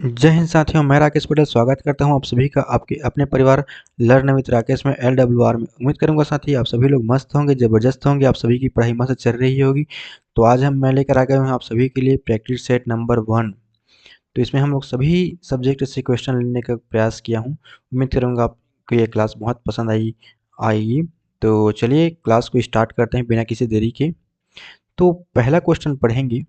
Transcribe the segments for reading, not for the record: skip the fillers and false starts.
जय हिंद साथियों, मैं राकेश पटेल स्वागत करता हूं आप सभी का आपके अपने परिवार लर्न विद राकेश में LWR में। उम्मीद करूंगा साथी आप सभी लोग मस्त होंगे, जबरदस्त होंगे, आप सभी की पढ़ाई मस्त चल रही होगी। तो आज मैं लेकर आ गया हूं आप सभी के लिए प्रैक्टिस सेट नंबर 1। तो इसमें हम लोग सभी सब्जेक्ट से क्वेश्चन लेने का प्रयास किया हूँ। उम्मीद करूँगा आपको ये क्लास बहुत पसंद आएगी। तो चलिए क्लास को स्टार्ट करते हैं बिना किसी देरी के। तो पहला क्वेश्चन पढ़ेंगे।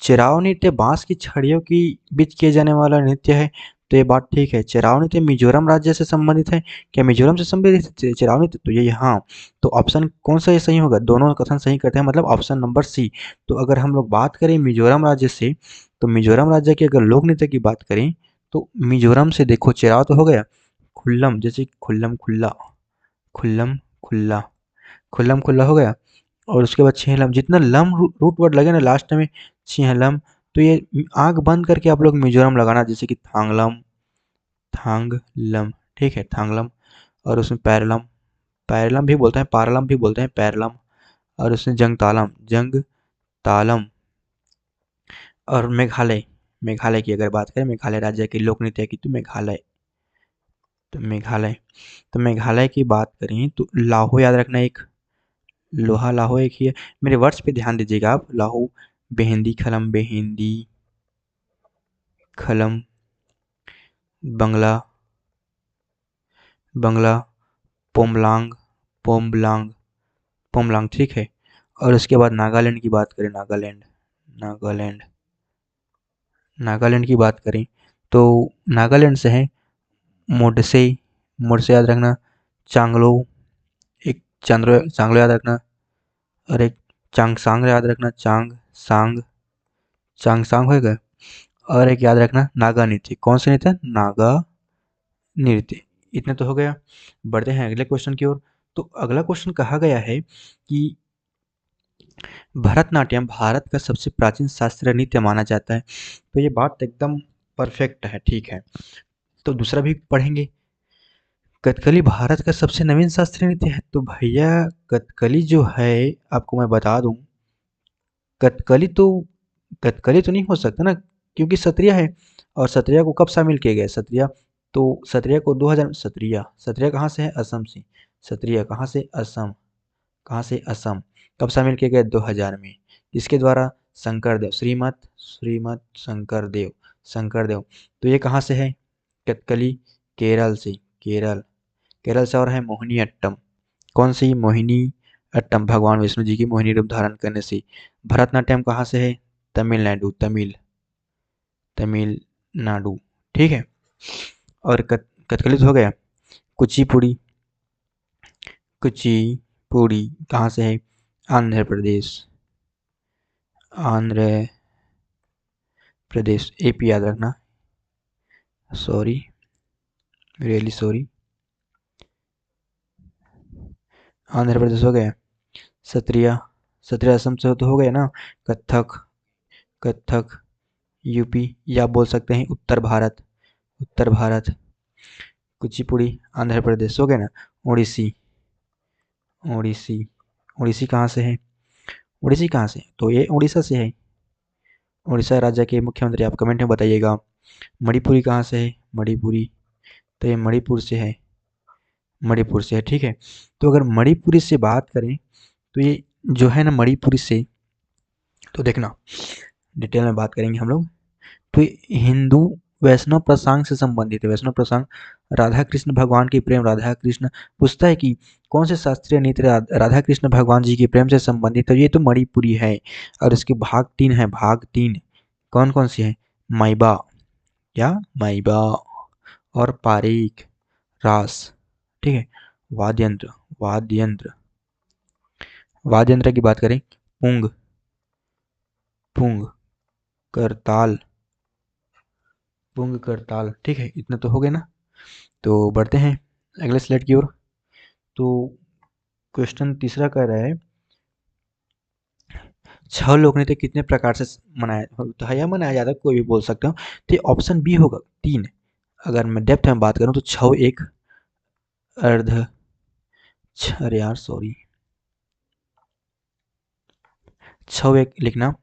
चिराव नृत्य बांस की छड़ियों की बीच किए जाने वाला नृत्य है। तो ये बात ठीक है। चिराव नृत्य मिजोरम राज्य से संबंधित है। क्या मिजोरम से संबंधित है चिराव नृत्य? तो ये हाँ। तो ऑप्शन कौन सा ये सही होगा? दोनों कथन सही करते हैं, मतलब ऑप्शन नंबर सी। तो अगर हम लोग बात करें मिजोरम राज्य से, तो मिजोरम राज्य की अगर लोक नृत्य की बात करें तो मिजोरम से देखो चिराव तो हो गया। खुल्लम, जैसे खुल्लम खुल्ला, खुल्लम खुल्ला, खुल्लम खुल्ला हो गया। और उसके बाद छिहलम, जितना लम रूट वर्ड लगे ना लास्ट में, छिहलम। तो ये आंख बंद करके आप लोग मिजोरम लगाना, जैसे कि थांगलम, थांगलम, ठीक है थांगलम। और उसमें पैरलम, पैरलम भी बोलते हैं, पारलम भी बोलते हैं, पैरलम। और उसमें जंग तालम, जंग तालम। और मेघालय, मेघालय की अगर बात करें, मेघालय राज्य की लोक नृत्य की, तो मेघालय, तो मेघालय। तो मेघालय की बात करें तो लाहो याद रखना, एक लोहा लाहो एक ही है। मेरे वर्ड्स पे ध्यान दीजिएगा आप। लाहो, बेहिंदी खलम, बेहिंदी खलम, बंगला, बंगला, पोमलांग, पोमलांग, पोमलांग, ठीक है। और उसके बाद नागालैंड की बात करें, नागालैंड, नागालैंड, नागालैंड की बात करें तो नागालैंड से है मोडसे, मोडसे याद रखना। चांगलो, एक चंद्र चांगलो याद रखना। और एक चांगसांग याद रखना, चांग सांग, चांगसांग होगा। और एक याद रखना नागा नृत्य। कौन सा नृत्य? नागा नृत्य। इतने तो हो गया। बढ़ते हैं अगले क्वेश्चन की ओर। तो अगला क्वेश्चन कहा गया है कि भरतनाट्यम भारत का सबसे प्राचीन शास्त्रीय नृत्य माना जाता है। तो ये बात एकदम परफेक्ट है, ठीक है। तो दूसरा भी पढ़ेंगे। कथकली भारत का सबसे नवीन शास्त्रीय नृत्य है। तो भैया कथकली जो है, आपको मैं बता दूं, कथकली तो कथकली तो नहीं हो सकता ना, क्योंकि सत्रिया है। और सत्रिया को कब शामिल किया गया? सत्रिया, तो सत्रिया को 2000 में। सत्रिया, सत्रिया कहाँ से है? असम से। सत्रिया कहाँ से? असम, कहाँ से? असम। कब शामिल किए गए? 2000 में। इसके द्वारा शंकरदेव, श्रीमत श्रीमत शंकरदेव, शंकरदेव। तो ये कहाँ से है? कथकली केरल से, केरल, केरल से। और है मोहिनी अट्टम। कौन सी? मोहिनी अट्टम, भगवान विष्णु जी की मोहिनी रूप धारण करने से। भरतनाट्यम कहाँ से है? तमिलनाडु, तमिलनाडु, ठीक है। और कथकली तो हो गया। कुचिपुड़ी, कुचिपुड़ी कहाँ से है? आंध्र प्रदेश, आंध्र प्रदेश, AP याद रखना। Sorry, really sorry. Andhra Pradesh हो गया। सत्रिया, सत्रिया असम से तो हो गया ना। कथक, कथक UP, या बोल सकते हैं उत्तर भारत, उत्तर भारत। कुचिपुड़ी आंध्र प्रदेश हो गया ना। ओडिसी, ओडिसी, ओडिसी कहाँ से है? ओडिसी कहाँ से? तो ये उड़ीसा से है। उड़ीसा राज्य के मुख्यमंत्री आप कमेंट में बताइएगा। मणिपुरी कहाँ से है? मणिपुरी, तो ये मणिपुर से है, मणिपुर से है, ठीक है। तो अगर मणिपुरी से बात करें तो ये जो है ना मणिपुरी से, तो देखना डिटेल में बात करेंगे हम लोग। तो ये हिंदू वैष्णव प्रसंग से संबंधित है। वैष्णव प्रसंग, राधा कृष्ण भगवान की प्रेम, राधा कृष्ण पूछता है कि कौन से शास्त्रीय नृत्य राधा कृष्ण भगवान जी के प्रेम से संबंधित है? ये तो मणिपुरी है। और इसके भाग 3 है, भाग 3 कौन कौन सी है? माइबा, क्या? माइबा, और पारीक, रास, ठीक है। वाद्य यंत्र, वाद्य यंत्र, वाद्य यंत्र की बात करें, पुंग, पुंग करताल, पुंग करताल, ठीक है। इतना तो हो गया ना। तो बढ़ते हैं अगले स्लाइड की ओर। तो क्वेश्चन तीसरा कह रहा है, छह लोक नृत्य कितने प्रकार से मनाया होता है या मनाया जाता है, कोई भी बोल सकते हो। तो ऑप्शन बी होगा 3। अगर मैं डेप्थ में बात करूं तो छह एक अर्ध, अरे यार सॉरी, छह एक लिखना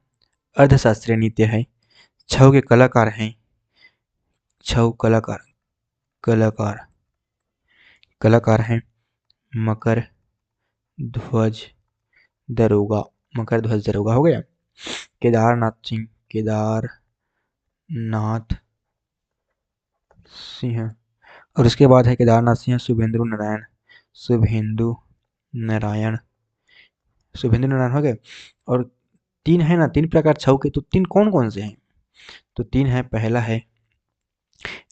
अर्धशास्त्रीय नृत्य है। छह के कलाकार हैं छऊ कलाकार, कलाकार, कलाकार हैं मकर ध्वज दरोगा, मकर ध्वज दरोगा हो गया। केदारनाथ सिंह, केदारनाथ सिंह, और उसके बाद है केदारनाथ सिंह शुभेंदु नारायण, शुभेंदु नारायण, शुभेंदु नारायण हो गए। और तीन है ना, तीन प्रकार छऊ के, तो तीन कौन कौन से हैं? तो तीन है, पहला है,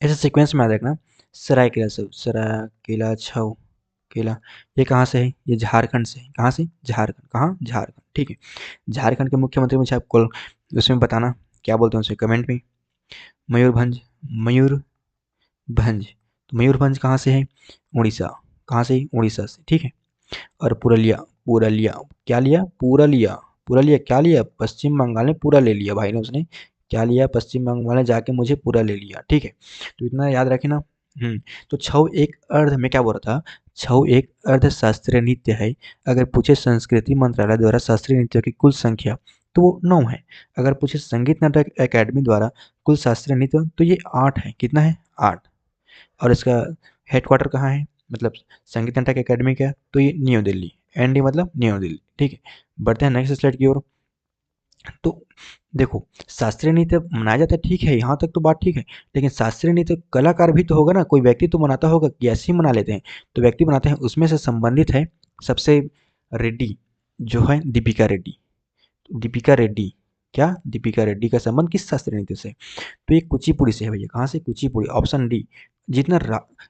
ऐसे सीक्वेंस में याद रखना, सरायकेला छऊ, सरायकेला छऊ केला, ये कहाँ से है? ये झारखंड से है। कहाँ से? झारखंड। कहाँ? झारखंड, ठीक है। झारखंड के मुख्यमंत्री मुझे आपको उसमें बताना क्या बोलते हैं उसे कमेंट में। मयूरभंज, मयूरभंज, तो मयूरभंज कहाँ से है? उड़ीसा। कहाँ से? उड़ीसा से, ठीक है। और पुरलिया, पुरलिया क्या लिया? पुरलिया, पुरलिया क्या लिया? पश्चिम बंगाल ने पूरा ले लिया भाई ने, उसने क्या लिया? पश्चिम बंगाल ने जाके मुझे पूरा ले लिया, ठीक है। तो इतना याद रखे ना। तो छऊ एक अर्ध में क्या बोल रहा था, छऊ एक अर्ध शास्त्रीय नृत्य है। अगर पूछे संस्कृति मंत्रालय द्वारा शास्त्रीय नृत्य की कुल संख्या, तो वो 9 है। अगर पूछे संगीत नाटक अकेडमी द्वारा कुल शास्त्रीय नृत्य, तो ये 8 है। कितना है? 8। और इसका हेडक्वार्टर कहाँ है, मतलब संगीत नाटक अकेडमी का? तो ये न्यू दिल्ली, एनडी मतलब न्यू दिल्ली, ठीक है। बढ़ते हैं नेक्स्ट स्लाइड की ओर। तो देखो, शास्त्रीय नृत्य मनाया जाता है, ठीक है, यहाँ तक तो बात ठीक है। लेकिन शास्त्रीय नृत्य कलाकार भी तो होगा ना, कोई व्यक्ति तो बनाता होगा कि ऐसे ही मना लेते हैं? तो व्यक्ति बनाते हैं, उसमें से संबंधित है सबसे रेड्डी, जो है दीपिका रेड्डी। दीपिका रेड्डी, क्या? दीपिका रेड्डी का संबंध किस शास्त्रीय नृत्य से? तो ये कुचिपुड़ी से है भैया। कहाँ से? Kuchipudi, option D. जितना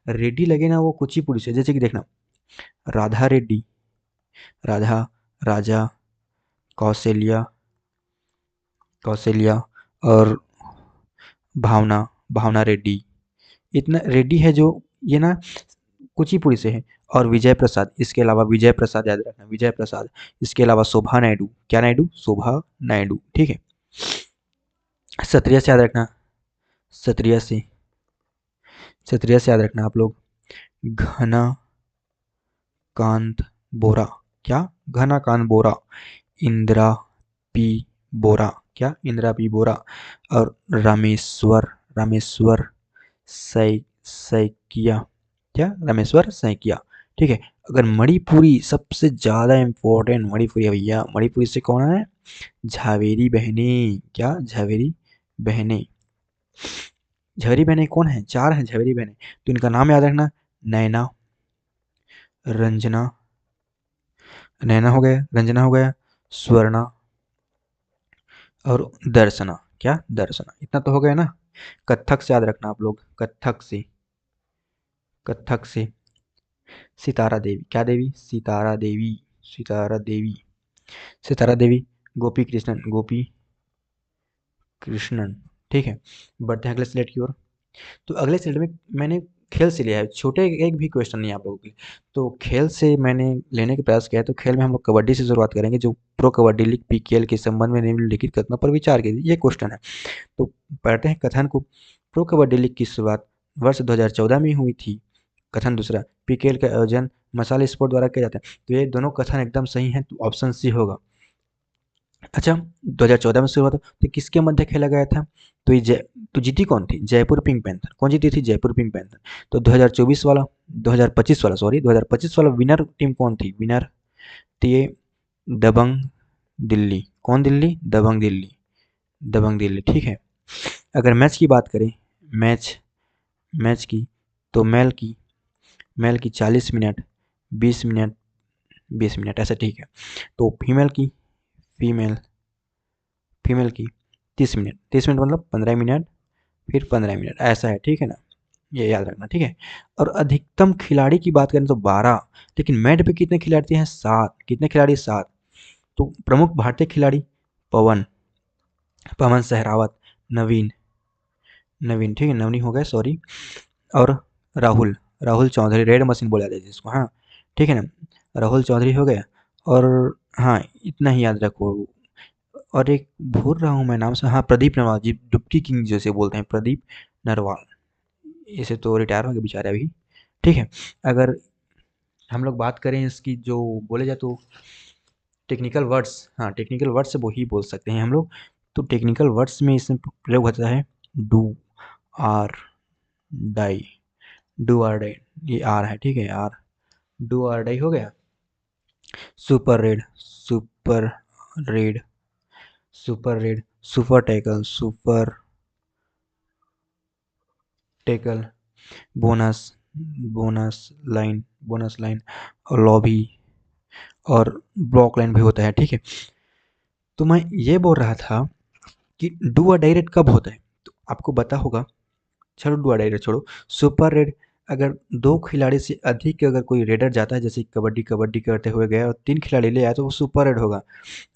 रेड्डी लगे ना, वो कुचिपुड़ी से। जैसे कि देखना, राधा रेड्डी, राधा, राजा, कौशल्या, कौशल्या, और भावना, भावना रेड्डी। इतना रेड्डी है जो, ये ना कुचिपुड़ी से है। और विजय प्रसाद, इसके अलावा विजय प्रसाद याद रखना, विजय प्रसाद। इसके अलावा शोभा नायडू, क्या नायडू? शोभा नायडू, ठीक है। क्षत्रिय से याद रखना, क्षत्रिय से, क्षत्रिय से याद रखना आप लोग, घना कांत बोरा, क्या? घना कांत बोरा, इंदिरा पी बोरा, क्या? इंदिरा पी बोरा। और रामेश्वर, रामेश्वर सैकिया, क्या? रामेश्वर सैकिया, ठीक है। अगर मणिपुरी सबसे ज्यादा इंपॉर्टेंट, मणिपुरी है भैया। मणिपुरी से कौन है? झावेरी बहने, क्या? झावेरी बहने, झावेरी बहने कौन है? 4 हैं झावेरी बहने। तो इनका नाम याद रखना, नैना, रंजना, नैना हो गया, रंजना हो गया, स्वर्णा, और दर्शना, क्या? दर्शना। इतना तो हो गया ना। कथक से याद रखना आप लोग, कथक से, कथक से सितारा देवी, क्या देवी? सितारा देवी, सितारा देवी, सितारा देवी। गोपी कृष्णन, गोपी कृष्णन, ठीक है। बढ़ते हैं अगले स्लेट की ओर। तो अगले स्लेट में मैंने खेल से लिया है, छोटे एक भी क्वेश्चन नहीं आप लोगों के लिए। तो खेल से मैंने लेने का प्रयास किया है। तो खेल में हम लोग कबड्डी से शुरुआत करेंगे, जो प्रो कबड्डी लीग पीकेएल के संबंध में निम्नलिखित कथनों पर विचार कीजिए, ये क्वेश्चन है। तो पढ़ते हैं कथन को। प्रो कबड्डी लीग की शुरुआत वर्ष 2014 में हुई थी। कथन दूसरा, पीकेएल का आयोजन मसाल स्पोर्ट द्वारा किया जाता है। तो ये दोनों कथन एकदम सही हैं, तो ऑप्शन सी होगा। अच्छा, 2014 में शुरू हुआ था, तो किसके मध्य खेला गया था? तो ये तो जीती कौन थी? Jaipur pink panther. कौन जीती थी? Jaipur pink panther. तो 2024 वाला, 2025 वाला, सॉरी 2025 वाला विनर टीम कौन थी? विनर तो ये दबंग दिल्ली। कौन दिल्ली? दबंग दिल्ली, दबंग दिल्ली, ठीक है। अगर मैच की बात करें, मैच, मैच की, तो मेल की 40 मिनट, 20 मिनट, 20 मिनट, ऐसा, ठीक है। तो फीमेल की, फीमेल, फीमेल की 30 मिनट, 30 मिनट मतलब 15 मिनट, फिर 15 मिनट, ऐसा है, ठीक है ना। ये याद रखना, ठीक है। और अधिकतम खिलाड़ी की बात करें तो 12, लेकिन मैट पे कितने खिलाड़ी हैं? 7। कितने खिलाड़ी? 7। तो प्रमुख भारतीय खिलाड़ी, पवन, पवन सहरावत, नवीन, नवीन, ठीक है, नवीन हो गए, सॉरी। और राहुल, राहुल चौधरी, रेड मशीन बोला जाता है जिसको, हाँ, ठीक है ना। राहुल चौधरी हो गया। और हाँ, इतना ही याद रखो। और एक भूल रहा हूँ मैं नाम से, हाँ, प्रदीप नरवाल जी, डुबकी किंग जैसे बोलते हैं, प्रदीप नरवाल। इसे तो रिटायर हो गए बेचारे अभी, ठीक है। अगर हम लोग बात करें इसकी, जो बोले जाए तो टेक्निकल वर्ड्स, हाँ, टेक्निकल वर्ड्स से वो ही बोल सकते हैं हम लोग। तो टेक्निकल वर्ड्स में इसमें प्रयोग होता है डू, आर, डाई, डू और डाई, ये आर है, ठीक है, आर, डू और डाई हो गया। Super red, super red, super red, super tackle, super tackle, bonus, bonus line, bonus line, और लॉबी और ब्लॉक लाइन भी होता है, ठीक है। तो मैं ये बोल रहा था कि डू और डाई रेड कब होता है, तो आपको पता होगा। चलो डू और डाई रेड छोड़ो, सुपर रेड, अगर दो खिलाड़ी से अधिक अगर कोई रेडर जाता है, जैसे कबड्डी कबड्डी करते हुए गया और तीन खिलाड़ी ले आया, तो वो सुपर रेड होगा।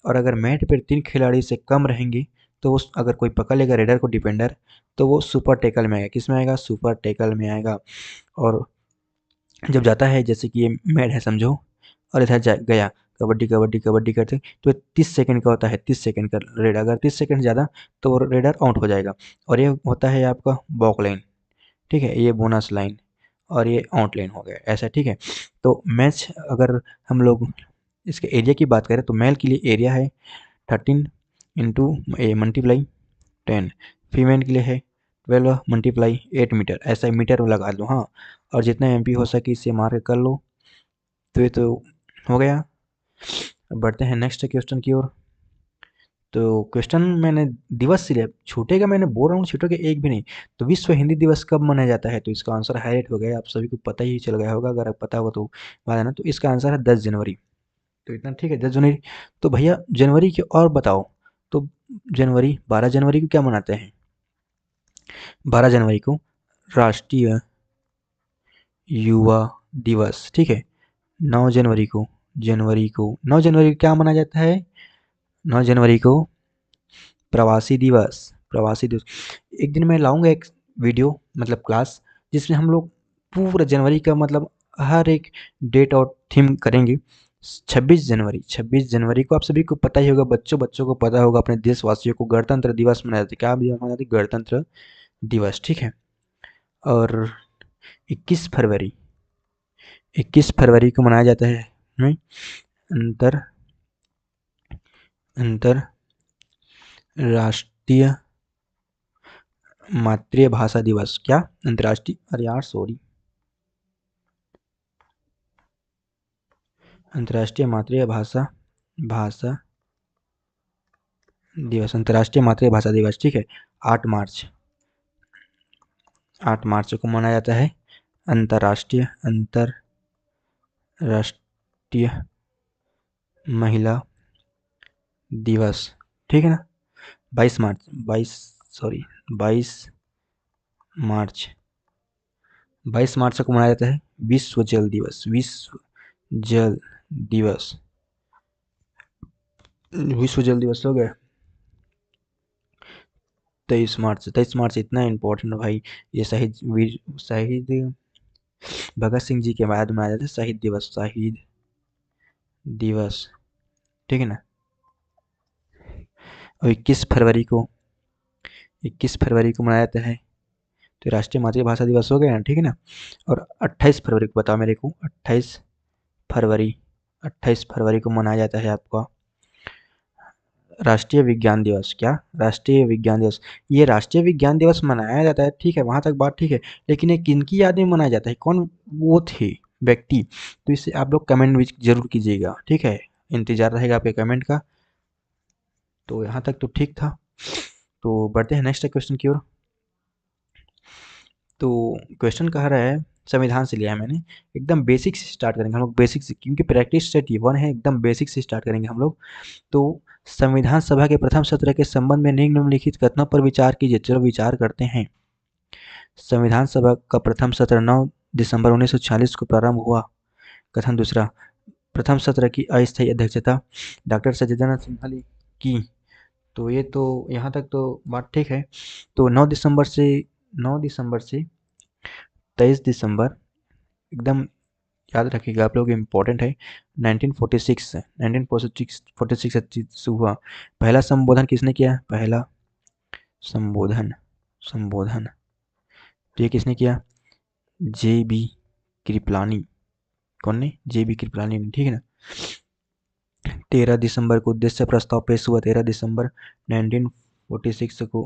और अगर मैट पर तीन खिलाड़ी से कम रहेंगे, तो वो अगर कोई पकड़ लेगा रेडर को, डिफेंडर, तो वो सुपर टैकल में आएगा। किस में आएगा? सुपर टैकल में आएगा। और जब जाता है, जैसे कि ये मैट है समझो, और इधर गया कबड्डी कबड्डी कबड्डी करते, तो 30 सेकंड का होता है, 30 सेकंड का रेड, अगर 30 सेकंड ज़्यादा तो वो रेडर आउट हो जाएगा। और ये होता है आपका बॉक लाइन, ठीक है, ये बोनस लाइन, और ये आउट लाइन हो गया ऐसा, ठीक है। तो मैच अगर हम लोग इसके एरिया की बात करें, तो मेल के लिए एरिया है 13 इंटू मल्टीप्लाई 10, फीमेल के लिए है 12 मल्टीप्लाई 8 मीटर, ऐसा मीटर में लगा लो, हाँ। और जितना एमपी हो सके इससे मार्क कर लो। तो ये तो हो गया। अब बढ़ते हैं नेक्स्ट क्वेश्चन की ओर। तो क्वेश्चन मैंने दिवस से लिया, छूटेगा, मैंने बोल रहा हूँ छूटेगा एक भी नहीं। तो विश्व हिंदी दिवस कब मनाया जाता है? तो इसका आंसर हाईलाइट हो गया, आप सभी को पता ही चल गया होगा, अगर आप पता होगा तो बात है ना। तो इसका आंसर है 10 जनवरी। तो इतना ठीक है, 10 जनवरी। तो भैया जनवरी की और बताओ। तो जनवरी, 12 जनवरी को क्या मनाते हैं? 12 जनवरी को राष्ट्रीय युवा दिवस, ठीक है। 9 जनवरी को, जनवरी को 9 जनवरी को क्या मनाया जाता है? 9 जनवरी को प्रवासी दिवस, प्रवासी दिवस। एक दिन मैं लाऊंगा एक वीडियो, मतलब क्लास, जिसमें हम लोग पूरा जनवरी का मतलब हर एक डेट और थीम करेंगे। 26 जनवरी, 26 जनवरी को आप सभी को पता ही होगा, बच्चों बच्चों को पता होगा, अपने देशवासियों को गणतंत्र दिवस मनाया जाता है। क्या मनाया जाता है? गणतंत्र दिवस, ठीक है। और 21 फरवरी, 21 फरवरी को मनाया जाता है अंतर अंतरराष्ट्रीय मातृभाषा दिवस। क्या? अंतर्राष्ट्रीय, अरे यार सॉरी, अंतर्राष्ट्रीय मातृभाषा भाषा दिवस, अंतर्राष्ट्रीय मातृभाषा दिवस, ठीक है। 8 मार्च, 8 मार्च को मनाया जाता है अंतर्राष्ट्रीय अंतर्राष्ट्रीय महिला दिवस, ठीक है ना। 22 मार्च, 22, सॉरी, 22 मार्च, 22 मार्च को मनाया जाता है विश्व जल दिवस, विश्व जल दिवस, विश्व जल दिवस हो गया। 23 मार्च, 23 मार्च इतना इम्पोर्टेंट है भाई, ये शहीद भगत सिंह जी के बाद मनाया जाता है शहीद दिवस, शहीद दिवस, ठीक है ना। और 21 फरवरी को मनाया जाता है, तो राष्ट्रीय मातृभाषा दिवस हो गया ना, ठीक है ना। और 28 फरवरी को बताओ मेरे को, 28 फरवरी, 28 फरवरी को मनाया जाता है आपका राष्ट्रीय विज्ञान दिवस। क्या? राष्ट्रीय विज्ञान दिवस। ये राष्ट्रीय विज्ञान दिवस मनाया जाता है, ठीक है, वहां तक बात ठीक है। लेकिन ये किनकी याद में मनाया जाता है, कौन वो थे व्यक्ति? तो इसे आप लोग कमेंट भी जरूर कीजिएगा, ठीक है, इंतजार रहेगा आपके कमेंट का। तो यहाँ तक तो ठीक था। तो बढ़ते हैं नेक्स्ट क्वेश्चन की ओर। तो क्वेश्चन कह रहा है, संविधान से लिया है मैंने, एकदम बेसिक से स्टार्ट करेंगे हम लोग, बेसिक से, क्योंकि प्रैक्टिस सेट ये 1 है, एकदम बेसिक से स्टार्ट करेंगे हम लोग। तो संविधान सभा के प्रथम सत्र के संबंध में निम्नलिखित कथनों पर विचार कीजिए। चलो विचार करते हैं। संविधान सभा का प्रथम सत्र 9 दिसंबर 1946 को प्रारंभ हुआ। कथन दूसरा, प्रथम सत्र की अस्थायी अध्यक्षता डॉक्टर सच्चिदानंद सिन्हा ने की। तो ये तो यहाँ तक तो बात ठीक है। तो 9 दिसंबर से 23 दिसंबर, एकदम याद रखिएगा आप लोग, इम्पोर्टेंट है। 1946, 1946 हुआ। पहला संबोधन किसने किया? पहला संबोधन, संबोधन तो ये किसने किया? J B Kripalani. कौन ने? जे बी कृपलानी ने, ठीक है ना। 13 दिसंबर को उद्देश्य प्रस्ताव पेश हुआ। 13 दिसंबर 1946 को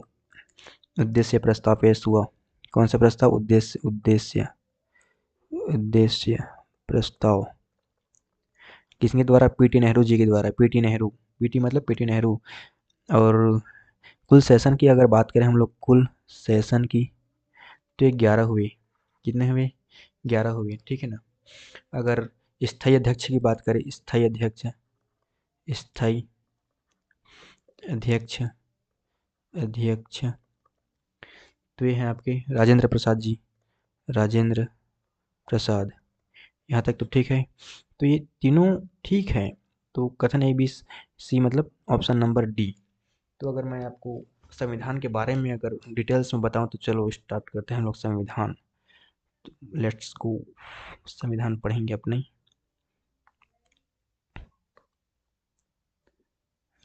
उद्देश्य प्रस्ताव पेश हुआ, कौन सा प्रस्ताव? उद्देश्य उद्देश्य उद्देश्य प्रस्ताव किसके द्वारा? पीटी नेहरू जी के द्वारा। पीटी नेहरू, पीटी मतलब पीटी नेहरू। और कुल सेशन की अगर बात करें हम लोग, कुल सेशन की, तो ये 11 हुए। कितने हुए? 11 हुए, ठीक है ना। अगर स्थायी अध्यक्ष की बात करें, स्थायी अध्यक्ष, स्थायी अध्यक्ष अध्यक्ष तो ये हैं आपके राजेंद्र प्रसाद जी, राजेंद्र प्रसाद। यहाँ तक तो ठीक है। तो ये तीनों ठीक है। तो कथन ए बी सी मतलब ऑप्शन नंबर डी। तो अगर मैं आपको संविधान के बारे में अगर डिटेल्स में बताऊं तो चलो स्टार्ट करते हैं हम लोग संविधान। लेट्स गो, संविधान पढ़ेंगे अपने।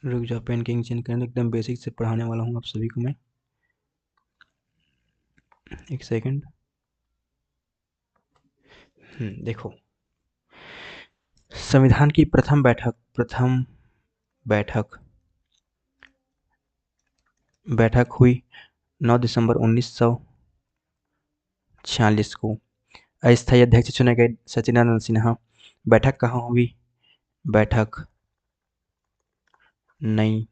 रुक जाओ, पेन किंग चेंज करने, एकदम बेसिक से पढ़ाने वाला हूँ आप सभी को मैं। एक सेकंड। देखो, संविधान की प्रथम बैठक हुई 9 दिसंबर 1946 को। अस्थायी अध्यक्ष चुने गए सचिदानंद सिन्हा। बैठक कहाँ हुई? बैठक नई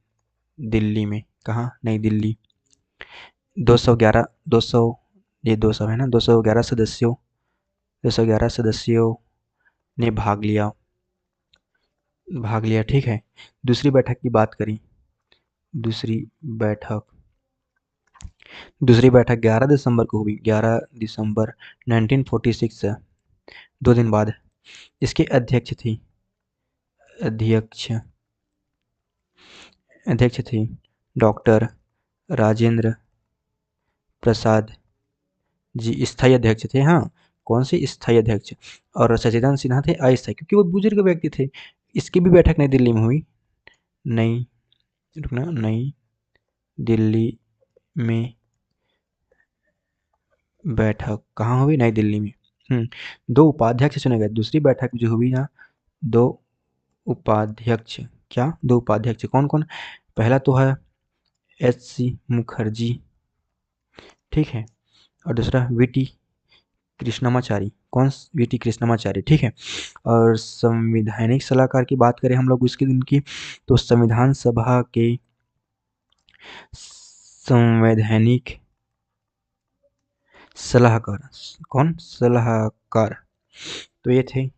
दिल्ली में। कहाँ? नई दिल्ली। 211 200 ये 200 है ना, 211 सदस्यों ने भाग लिया, ठीक है। दूसरी बैठक की बात करी, दूसरी बैठक दूसरी बैठक 11 दिसंबर को हुई, 11 दिसंबर 1946 से 2 दिन बाद। इसके अध्यक्ष अध्यक्ष थी डॉक्टर राजेंद्र प्रसाद जी, स्थायी अध्यक्ष थे। हाँ, कौन से? स्थायी अध्यक्ष। और सचिदानंद सिन्हा थे अस्थायी, क्योंकि वो बुजुर्ग व्यक्ति थे। इसकी भी बैठक नई दिल्ली में हुई। नई नई दिल्ली में बैठक कहाँ हुई? नई दिल्ली में। 2 उपाध्यक्ष चुने गए। दूसरी बैठक जो हुई ना, 2 उपाध्यक्ष। क्या? 2 उपाध्यक्ष कौन कौन? पहला तो है एच.सी. मुखर्जी, ठीक है। और दूसरा वीटी कृष्णमाचारी। कौन? वीटी कृष्णमाचारी, ठीक है। और संवैधानिक सलाहकार की बात करें हम लोग उसके दिन की, तो संविधान सभा के संवैधानिक सलाहकार, कौन? सलाहकार, तो ये थे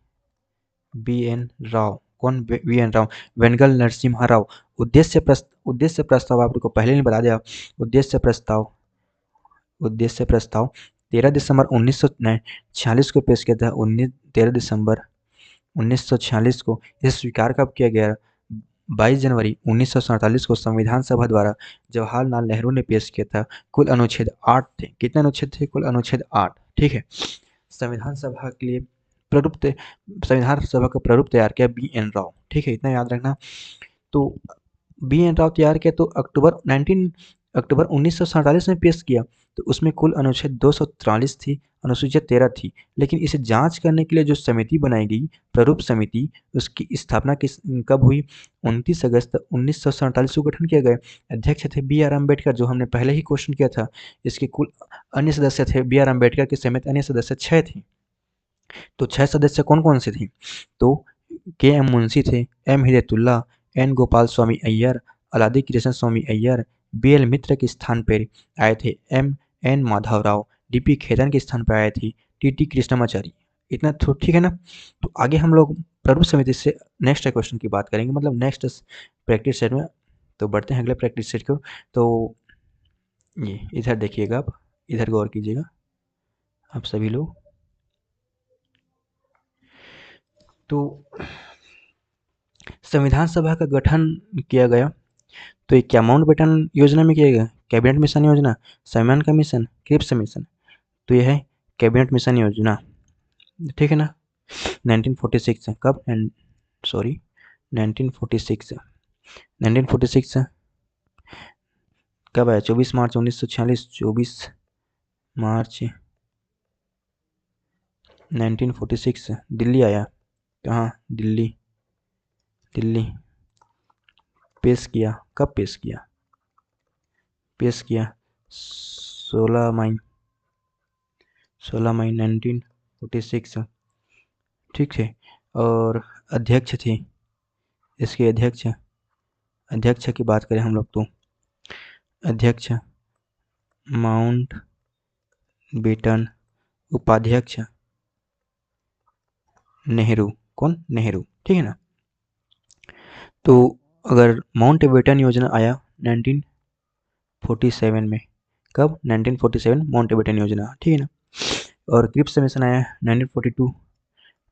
बी एन राव। कौन? B N Rau, Benegal Narsimha Rau. उद्देश्य प्रस्ताव आपको पहले ही बता दिया। उद्देश्य प्रस्ताव 13 दिसंबर 1946 को पेश किया था। 13 दिसंबर 1946 को। इसे स्वीकार कब किया गया? 22 जनवरी 1947 को संविधान सभा द्वारा जवाहरलाल नेहरू ने पेश किया था। कुल अनुच्छेद 8 थे। कितने अनुच्छेद थे? कुल अनुच्छेद 8, ठीक है। संविधान सभा के लिए संविधान सभा का प्रारूप तैयार किया बी एन राव, ठीक है, इतना याद रखना। तो बी एन राव तैयार किया, तो अक्टूबर 1947 में पेश किया। तो उसमें कुल अनुच्छेद 243 थी, अनुसूचित 13 थी। लेकिन इसे जांच करने के लिए जो समिति बनाई गई, प्रारूप समिति, उसकी स्थापना कब हुई? 29 अगस्त 1947 को गठन किया गया। अध्यक्ष थे बी आर अम्बेडकर, जो हमने पहले ही क्वेश्चन किया था। इसके कुल अन्य सदस्य थे बी आर अम्बेडकर के समेत अन्य सदस्य 6 थे। तो 6 सदस्य कौन कौन से थे? तो के एम मुंशी थे, M Hidayatullah, N Gopalaswami Ayyar, Alladi Krishnaswami Ayyar. B L Mitra के स्थान पर आए थे M N Madhav Rao. D P Khaitan के स्थान पर आए थे टी टी कृष्णमाचारी। इतना तो ठीक है ना। तो आगे हम लोग प्रारूप समिति से नेक्स्ट क्वेश्चन की बात करेंगे, मतलब नेक्स्ट प्रैक्टिस सेट में। तो बढ़ते हैं अगले प्रैक्टिस सेट को। तो ये इधर देखिएगा, आप इधर गौर कीजिएगा आप सभी लोग। तो संविधान सभा का गठन किया गया, तो ये क्या माउंटबेटन योजना में किया गया? कैबिनेट मिशन योजना, साइमन का मिशन, क्रिप्स मिशन? तो ये है कैबिनेट मिशन योजना, ठीक है ना। 1946 कब? सॉरी 1946 कब आया? 24 मार्च 1946। 24 मार्च 1946 दिल्ली आया। कहाँ? दिल्ली पेश किया। कब पेश किया? 16 मई 16 मई 1946, ठीक है। और अध्यक्ष थी, इसके अध्यक्ष अध्यक्ष की बात करें हम लोग तो अध्यक्ष माउंट बेटन, उपाध्यक्ष नेहरू, कौन? नेहरू, ठीक है ना। तो अगर माउंट बेटन योजना आया 1947 में, कब? 1947 माउंट बेटन योजना, ठीक है ना। और क्रिप्स मिशन आया 1942,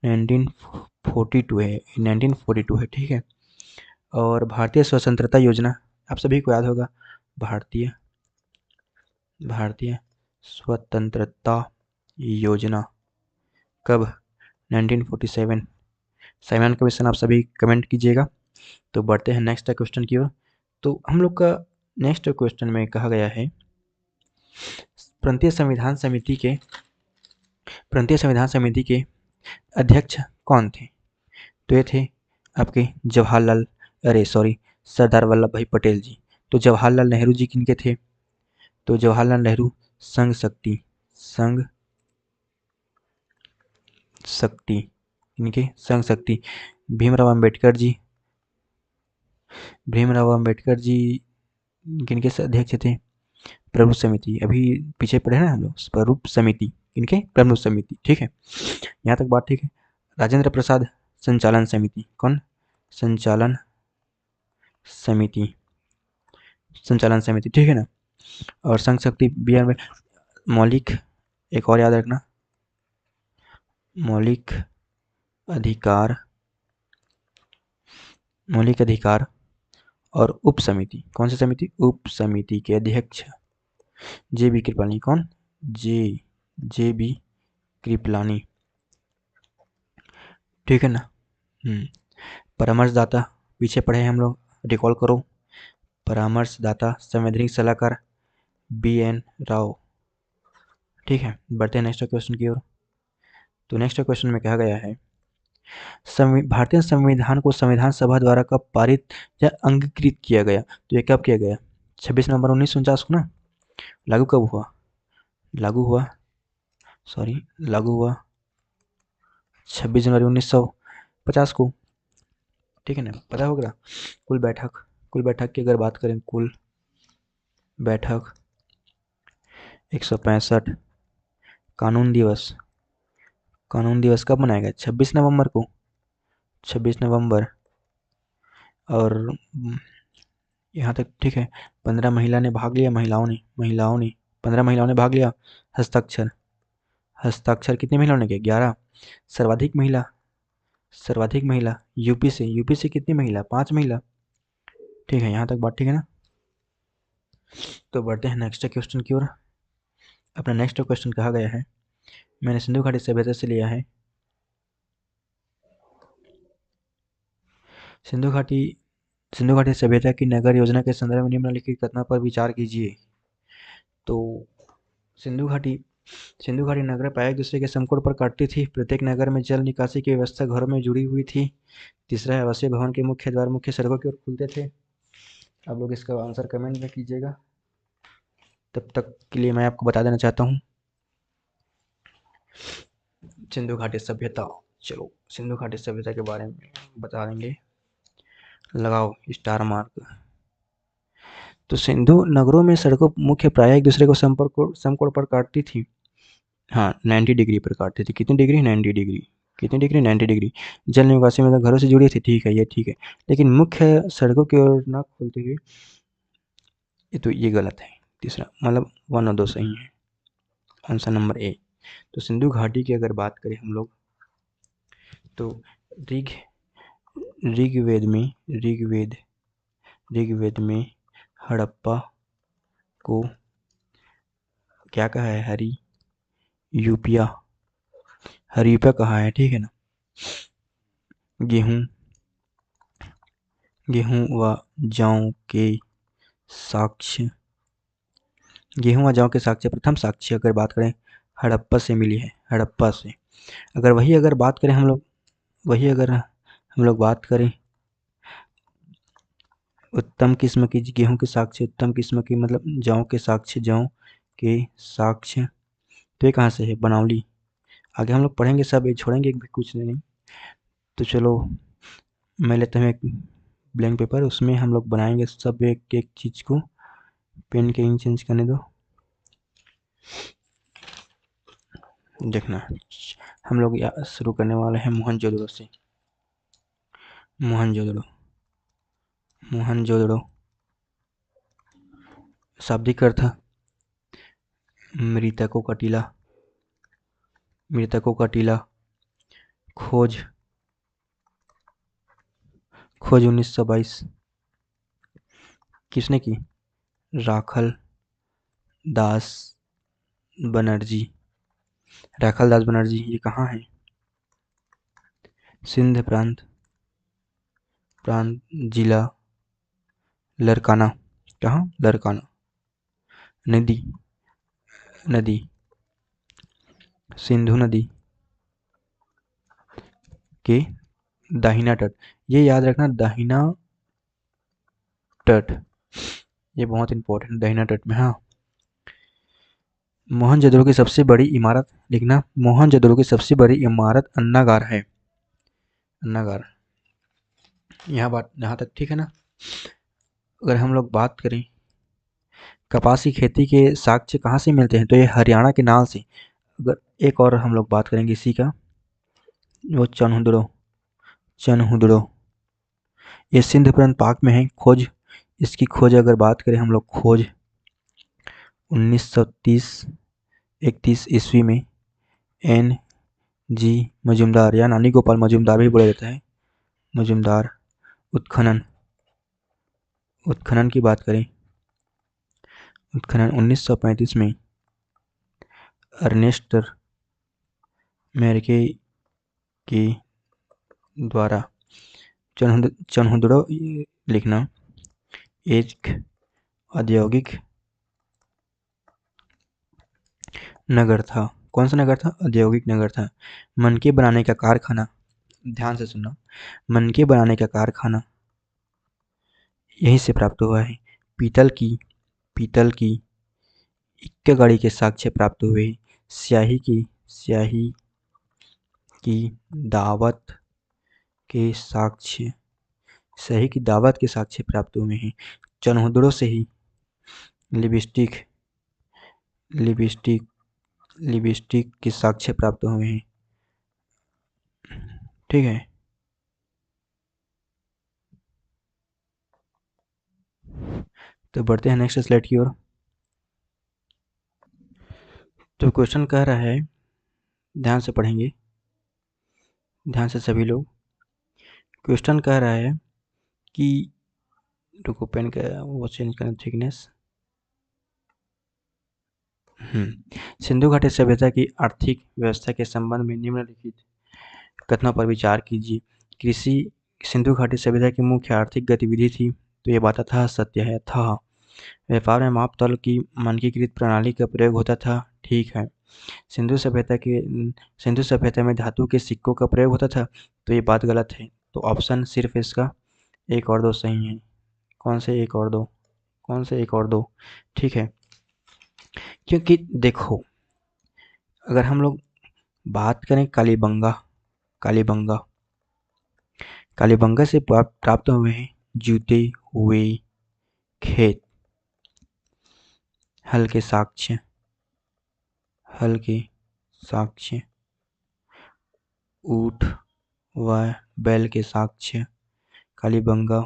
1942 है, 1942 है, ठीक है। और भारतीय स्वतंत्रता योजना आप सभी को याद होगा, भारतीय स्वतंत्रता योजना कब? 1947। साइमन कमीशन आप सभी कमेंट कीजिएगा। तो बढ़ते हैं नेक्स्ट क्वेश्चन की ओर। तो हम लोग का नेक्स्ट क्वेश्चन में कहा गया है प्रांतीय संविधान समिति के अध्यक्ष कौन थे? तो ये थे आपके सरदार वल्लभ भाई पटेल जी। तो जवाहरलाल नेहरू जी किनके थे? तो जवाहरलाल नेहरू संघ शक्ति इनके संघ शक्ति। भीमराव अंबेडकर जी किनके अध्यक्ष थे? प्रमुख समिति। अभी पीछे पढ़े ना हम लोग, प्रमुख समिति, इनके प्रमुख समिति, ठीक है। यहाँ तक बात ठीक है। राजेंद्र प्रसाद संचालन समिति, कौन? संचालन समिति, ठीक है ना। और संघ शक्ति बी आर में मौलिक, एक और याद रखना, मौलिक अधिकार और उप समिति। कौन सी समिति? उप समिति के अध्यक्ष जे बी कृपलानी। कौन? जे बी कृपलानी, ठीक है ना। परामर्शदाता पीछे पढ़े हैं हम लोग, रिकॉल करो। परामर्शदाता संवैधानिक सलाहकार बी एन राव, ठीक है। बढ़ते हैं नेक्स्ट क्वेश्चन की ओर। तो नेक्स्ट क्वेश्चन में कहा गया है भारतीय संविधान को संविधान सभा द्वारा कब पारित या अंगीकृत किया गया? तो ये कब किया गया? 26 नवंबर 1949 को ना। लागू कब हुआ? लागू हुआ 26 जनवरी 1950 को, ठीक है ना। पता होगा कुल बैठक की अगर बात करें, कुल बैठक 165। कानून दिवस कब मनाया गया? 26 नवंबर को, 26 नवंबर। और यहाँ तक ठीक है। 15 महिलाओं ने भाग लिया, 15 महिलाओं ने भाग लिया। हस्ताक्षर कितनी महिलाओं ने किया? 11। सर्वाधिक महिला यूपी से कितनी महिला? 5 महिला, ठीक है। यहाँ तक बात ठीक है ना। तो बढ़ते हैं नेक्स्ट क्वेश्चन की ओर। अपना नेक्स्ट क्वेश्चन कहा गया है, मैंने सिंधु घाटी सभ्यता से लिया है। सिंधु घाटी सभ्यता की नगर योजना के संदर्भ में निम्नलिखित कथनों पर विचार कीजिए। तो सिंधु घाटी नगर प्राय एक दूसरे के समकोण पर काटती थी। प्रत्येक नगर में जल निकासी की व्यवस्था घरों में जुड़ी हुई थी। तीसरा, आवासीय भवन के मुख्य द्वार मुख्य सड़कों की ओर खुलते थे। आप लोग इसका आंसर कमेंट में कीजिएगा। तब तक के लिए मैं आपको बता देना चाहता हूँ सिंधु घाटी सभ्यता। चलो सिंधु घाटी सभ्यता के बारे में बता देंगे। लगाओ स्टार मार्क। तो सिंधु नगरों में सड़कों मुख्य प्राय एक दूसरे को समकोण पर काटती थी। हाँ, 90 डिग्री पर काटती थी। कितनी डिग्री? 90 डिग्री। कितनी डिग्री? 90 डिग्री। जल निकासी मतलब घरों से जुड़ी थी, ठीक है, ये ठीक है। लेकिन मुख्य सड़कों की ओर न खुलती हुई, ये गलत है। तीसरा मतलब 1 और 2 सही है। Answer number A. तो सिंधु घाटी की अगर बात करें हम लोग, तो ऋग्वेद में हड़प्पा को क्या कहा है? हरियूपिया कहा है, ठीक है ना। गेहूं व जौ के साक्ष्य प्रथम साक्ष्य अगर बात करें हड़प्पा से मिली है। हड़प्पा से अगर बात करें हम लोग बात करें उत्तम किस्म की गेहूं के साक्ष्य, उत्तम किस्म की मतलब जौ के साक्ष्य, तो ये कहाँ से है? बनावली। आगे हम लोग पढ़ेंगे सब, ये छोड़ेंगे एक भी कुछ नहीं। तो चलो मैं लेता हूँ एक ब्लैंक पेपर, उसमें हम लोग बनाएंगे सब एक एक चीज़ को। पेन के इंक चेंज करने दो। देखना हम लोग शुरू करने वाले हैं मोहनजोदड़ो से। मोहनजोदड़ो। मोहनजोदड़ो शाब्दिक अर्थ मृतकों का टीला। मृतकों का टीला। खोज। खोज 1922 किसने की? राखल दास बनर्जी। राखल दास बनर्जी। ये कहाँ है? सिंध प्रांत। जिला लरकाना। कहाँ? लरकाना। नदी। नदी सिंधु नदी के दाहिना तट। ये याद रखना, दाहिना तट, ये बहुत इंपॉर्टेंट, दाहिना तट में। हाँ। मोहनजोदड़ो की सबसे बड़ी इमारत लिखना। मोहनजोदड़ो की सबसे बड़ी इमारत अन्नागार है। अन्नागार। यहाँ तक ठीक है ना? अगर हम लोग बात करें कपास की खेती के साक्ष्य कहाँ से मिलते हैं, तो ये हरियाणा के नाल से। अगर एक और हम लोग बात करेंगे इसी का, वो चनहुदड़ो। चनहुदड़ो ये सिंध प्रांत पाक में है। खोज, इसकी खोज अगर बात करें हम लोग, खोज 1930-31 ईस्वी में एन जी मजूमदार या नानी गोपाल मजूमदार भी बोला जाता है, मजूमदार। उत्खनन। उत्खनन की बात करें, उत्खनन 1935 में अर्नेस्ट मेर्के के द्वारा। चनहुदड़ो लिखना एक औद्योगिक नगर था। कौन सा नगर था? औद्योगिक नगर था। मनके बनाने का कारखाना, ध्यान से सुनना, मनके बनाने का कारखाना यहीं से प्राप्त हुआ है। पीतल की इक्का गाड़ी के साक्ष्य प्राप्त हुए। स्याही की दावत के साक्ष्य, स्याही की दावत के साक्ष्य प्राप्त हुए हैं। चनहुदड़ो से ही लिपस्टिक के साक्ष्य प्राप्त हुए हैं। ठीक है। तो बढ़ते हैं नेक्स्ट स्लाइड की ओर। तो क्वेश्चन कह रहा है, ध्यान से पढ़ेंगे, ध्यान से सभी लोग। क्वेश्चन कह रहा है कि रुको, पेन का वो चेंज करना, थिकनेस। सिंधु घाटी सभ्यता की आर्थिक व्यवस्था के संबंध में निम्नलिखित कथनों पर विचार कीजिए। कृषि सिंधु घाटी सभ्यता की मुख्य आर्थिक गतिविधि थी, तो ये बात था, सत्य है, था। व्यापार में माप तौल की मानकीकृत प्रणाली का प्रयोग होता था, ठीक है। सिंधु सभ्यता में धातु के सिक्कों का प्रयोग होता था, तो ये बात गलत है। तो ऑप्शन सिर्फ इसका 1 और 2 सही है। कौन से 1 और 2? कौन से 1 और 2? ठीक है, क्योंकि देखो अगर हम लोग बात करें कालीबंगा से प्राप्त हुए हैं जूते हुए खेत, हल के साक्ष्य, ऊंट व बैल के साक्ष्य, कालीबंगा।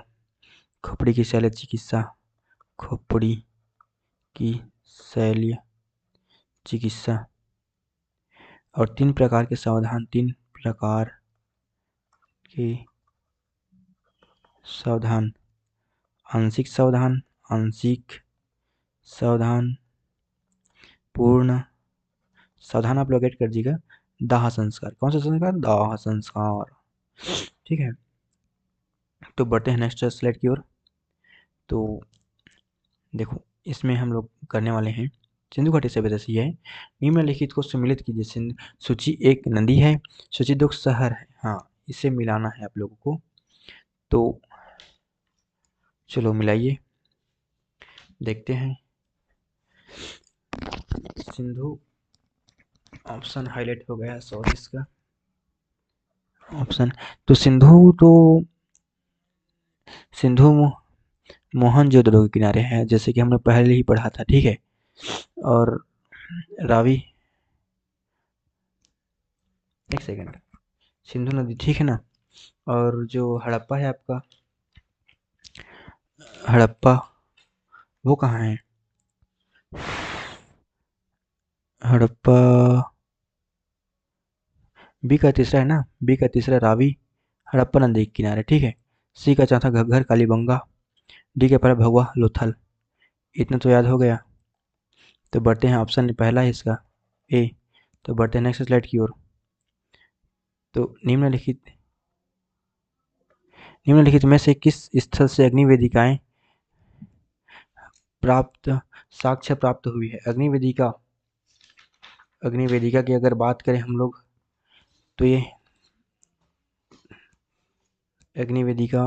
खोपड़ी की शल्य चिकित्सा, खोपड़ी की शल्य चिकित्सा। और 3 प्रकार के सावधान, 3 प्रकार के सावधान, आंशिक सावधान, पूर्ण सावधान। आप लोग ऐड कर दीजिएगा। दाह संस्कार। कौन सा संस्कार? दाह संस्कार। ठीक है। तो बढ़ते हैं नेक्स्ट स्लाइड की ओर। तो देखो इसमें हम लोग करने वाले हैं सिंधु घाटी सभ्यता से है। निम्नलिखित को सम्मिलित कीजिए। सूची 1 नदी है, सूची 2 शहर है। हाँ, इसे मिलाना है आप लोगों को। तो चलो मिलाइए, देखते हैं। सिंधु ऑप्शन हाईलाइट हो गया, सॉरी इसका ऑप्शन। तो सिंधु मोहनजोदड़ो के किनारे है, जैसे कि हमने पहले ही पढ़ा था, ठीक है। और रावी, एक सेकंड, सिंधु नदी, ठीक है ना। और जो हड़प्पा है आपका, हड़प्पा, वो कहाँ है? हड़प्पा बी का तीसरा है ना, बी का तीसरा रावी, हड़प्पा नदी के किनारे, ठीक है। सी का चौथा घग्गर कालीबंगा, डी का पहला भगवा लोथल। इतना तो याद हो गया। तो बढ़ते हैं, ऑप्शन पहला है इसका ए। तो बढ़ते हैं नेक्स्ट स्लाइड की ओर। तो निम्नलिखित में से किस स्थल से अग्नि वेदिकाएं प्राप्त साक्ष्य प्राप्त हुई है? अग्नि वेदिका की अगर बात करें हम लोग, तो ये अग्नि वेदिका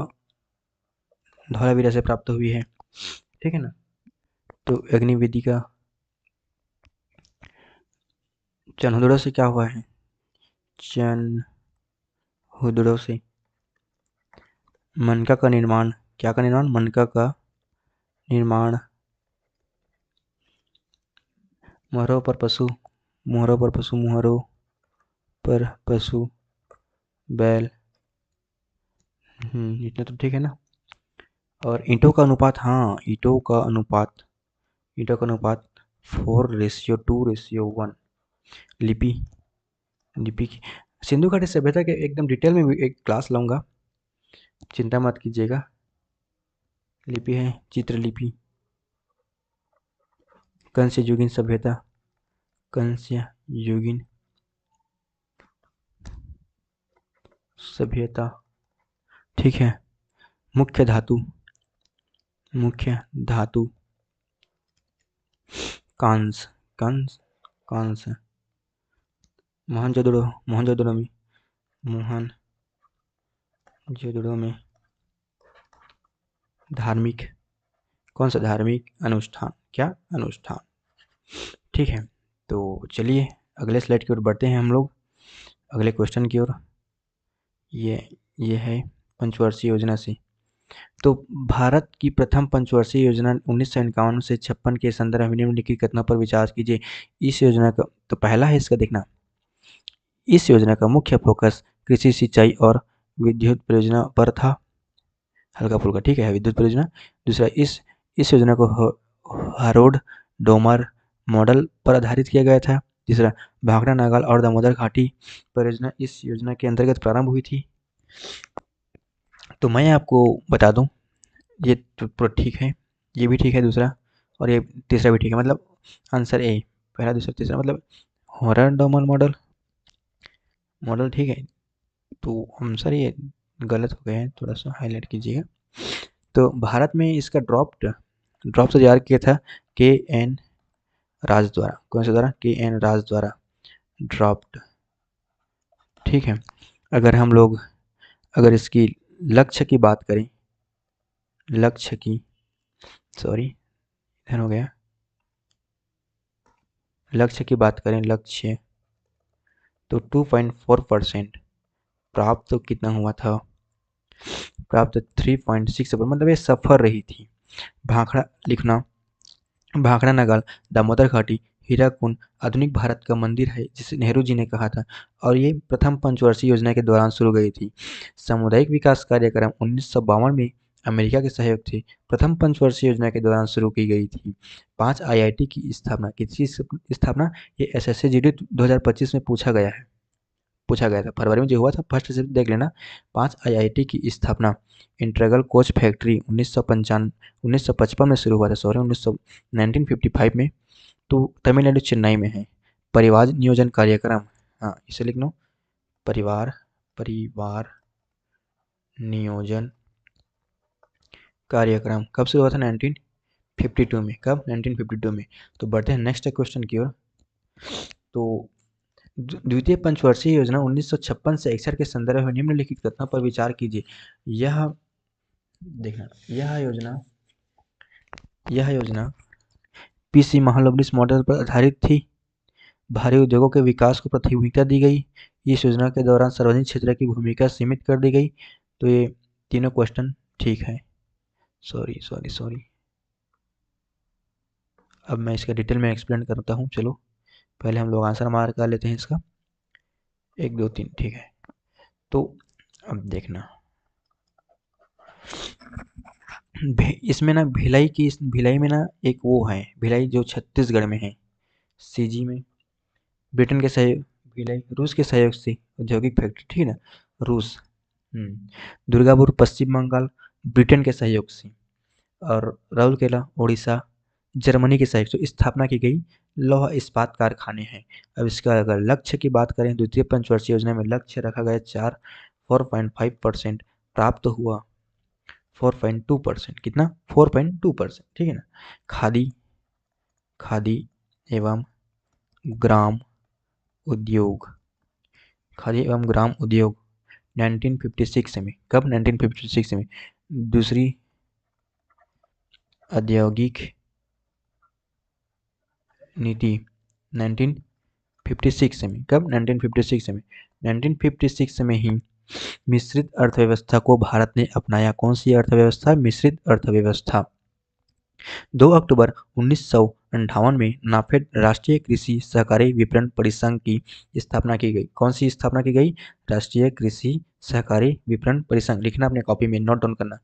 धौलावीरा से प्राप्त हुई है, ठीक है ना। तो अग्नि वेदिका चनहुदड़ो से क्या हुआ है? चनहुदड़ो से मनका का निर्माण, क्या का निर्माण? मनका का निर्माण। मोहरों पर पशु, मोहरों पर पशु, मोहरों पर पशु बैल, इतना तो ठीक है ना। और ईंटों का अनुपात, हाँ ईंटों का अनुपात 4:2:1। लिपि, लिपि की सिंधु घाटी सभ्यता के एकदम डिटेल में भी एक क्लास लाऊंगा, चिंता मत कीजिएगा। लिपि है चित्रलिपि, कंस्य युगीन सभ्यता, कंस्य युगीन सभ्यता, ठीक है। मुख्य धातु, मुख्य धातु कांस, कांस, कांस। मोहनजोदड़ो, मोहनजोदड़ो में, मोहनजोदड़ो में धार्मिक, कौन सा धार्मिक अनुष्ठान, क्या अनुष्ठान, ठीक है। तो चलिए अगले स्लाइड की ओर बढ़ते हैं हम लोग, अगले क्वेश्चन की ओर। ये है पंचवर्षीय योजना से। तो भारत की प्रथम पंचवर्षीय योजना 1951 से 56 के संदर्भ में निम्नलिखित कथनों पर विचार कीजिए। इस योजना का तो पहला है इसका देखना, इस योजना का मुख्य फोकस कृषि, सिंचाई और विद्युत परियोजना पर था, हल्का फुल्का, ठीक है, विद्युत परियोजना। दूसरा, इस योजना को हारोड डोमर मॉडल पर आधारित किया गया था। तीसरा, भाखड़ा नागाल और दामोदर घाटी परियोजना इस योजना के अंतर्गत प्रारंभ हुई थी। तो मैं आपको बता दूं, ये तो पूरा ठीक है, ये भी ठीक है दूसरा, और ये तीसरा भी ठीक है, मतलब आंसर ए, पहला दूसरा तीसरा, मतलब हॉरर डोमर मॉडल, मॉडल ठीक है। तो आंसर ये गलत हो गया है, थोड़ा सा हाईलाइट कीजिएगा। तो भारत में इसका ड्रॉप से तैयार किया था के एन राज द्वारा, कौन से द्वारा? के एन राज द्वारा ड्रॉप्ड, ठीक है। अगर हम लोग अगर इसकी लक्ष्य की बात करें, लक्ष्य की, सॉरी इधर हो गया, लक्ष्य की बात करें, लक्ष्य, तो 2.4% प्राप्त तो कितना हुआ था? प्राप्त 3.6, मतलब ये सफर रही थी। भाखड़ा लिखना, भाखड़ा नगाल, दामोदर घाटी, हीराकुंड आधुनिक भारत का मंदिर है जिसे नेहरू जी ने कहा था, और ये प्रथम पंचवर्षीय योजना के दौरान शुरू गई थी। सामुदायिक विकास कार्यक्रम 1952 में अमेरिका के सहयोग से प्रथम पंचवर्षीय योजना के दौरान शुरू की गई थी। 5 आईआईटी की स्थापना, किसी स्थापना, ये एसएससी जीडी 2025 में पूछा गया था, फरवरी में जो हुआ था, फर्स्ट से देख लेना। 5 आईआईटी की स्थापना, इंटीग्रल कोच फैक्ट्री 1955 में शुरू हुआ था, सॉरी 1955 में, तो तमिलनाडु चेन्नई में है। परिवार नियोजन कार्यक्रम, हाँ इसे लिख लो, परिवार नियोजन कार्यक्रम कब शुरू हुआ था? 1952 में। कब? 1952 में। तो बढ़ते हैं नेक्स्ट क्वेश्चन की ओर। तो द्वितीय पंचवर्षीय योजना 1956 से 61 के संदर्भ में निम्नलिखित कथनों पर विचार कीजिए। यह देखना, यह योजना पीसी महालनोबिस मॉडल पर आधारित थी। भारी उद्योगों के विकास को प्राथमिकता दी गई। इस योजना के दौरान सार्वजनिक क्षेत्र की भूमिका सीमित कर दी गई। तो ये तीनों क्वेश्चन ठीक है। सॉरी सॉरी सॉरी, अब मैं इसका डिटेल में एक्सप्लेन करता हूँ। चलो पहले हम लोग आंसर मार कर लेते हैं इसका, 1 2 3, ठीक है। तो अब देखना, इसमें ना भिलाई की, इस भिलाई में ना एक वो है, भिलाई जो छत्तीसगढ़ में है, सीजी में, ब्रिटेन के सहयोग, भिलाई रूस के सहयोग से औद्योगिक फैक्ट्री, ठीक है ना, रूस। दुर्गापुर पश्चिम बंगाल, ब्रिटेन के सहयोग से। और राउरकेला उड़ीसा, जर्मनी के सहयोग से स्थापना की गई लौह इस्पात कारखाने हैं। अब इसका अगर लक्ष्य की बात करें, द्वितीय पंचवर्षीय योजना में लक्ष्य रखा गया 4.5% प्राप्त हुआ, 4.2%, कितना, 4.2%, ठीक है ना। खादी, खादी एवं ग्राम उद्योग, खादी एवं ग्राम उद्योग 1956 में, कब, 1956 में दूसरी औद्योगिक नीति 1956 में, कब, 1956 में, 1956 में ही मिश्रित अर्थव्यवस्था को भारत ने अपनाया। कौन सी अर्थव्यवस्था, मिश्रित अर्थव्यवस्था। 2 अक्टूबर 1958 में नाफेड राष्ट्रीय कृषि सहकारी विपणन परिसंघ की स्थापना की गई। कौन सी स्थापना की गई, राष्ट्रीय कृषि सहकारी विपणन परिसंघ। लिखना अपने कॉपी में, नोट डाउन करना,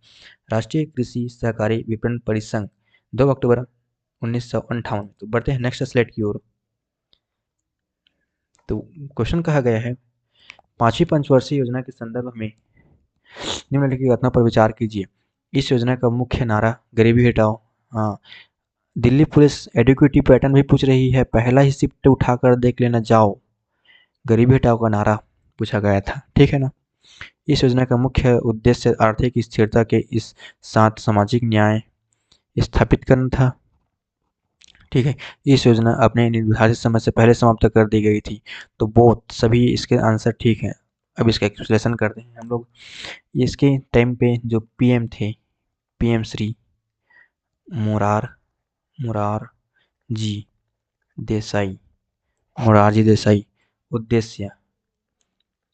राष्ट्रीय कृषि सहकारी विपणन परिसंघ 2 अक्टूबर 1958। तो बढ़ते हैं नेक्स्ट स्लाइड की ओर। तो क्वेश्चन कहा गया है, 5वीं पंचवर्षीय योजना के संदर्भ में निम्नलिखित घटना पर विचार कीजिए। इस योजना का मुख्य नारा गरीबी हटाओ। हाँ, दिल्ली पुलिस एडुकेटिव पैटर्न भी पूछ रही है, पहला ही शिफ्ट उठाकर देख लेना, जाओ, गरीबी हटाओ का नारा पूछा गया था, ठीक है ना। इस योजना का मुख्य उद्देश्य आर्थिक स्थिरता के इस साथ सामाजिक न्याय स्थापित करना था, ठीक है। इस योजना अपने निर्धारित समय से पहले समाप्त कर दी गई थी। तो वो सभी इसके आंसर ठीक हैं। अब इसका एक्सप्लेनेशन करते हैं हम लोग। इसके टाइम पे जो पीएम थे, पीएम श्री मुरार जी देसाई, मोरारजी देसाई। उद्देश्य,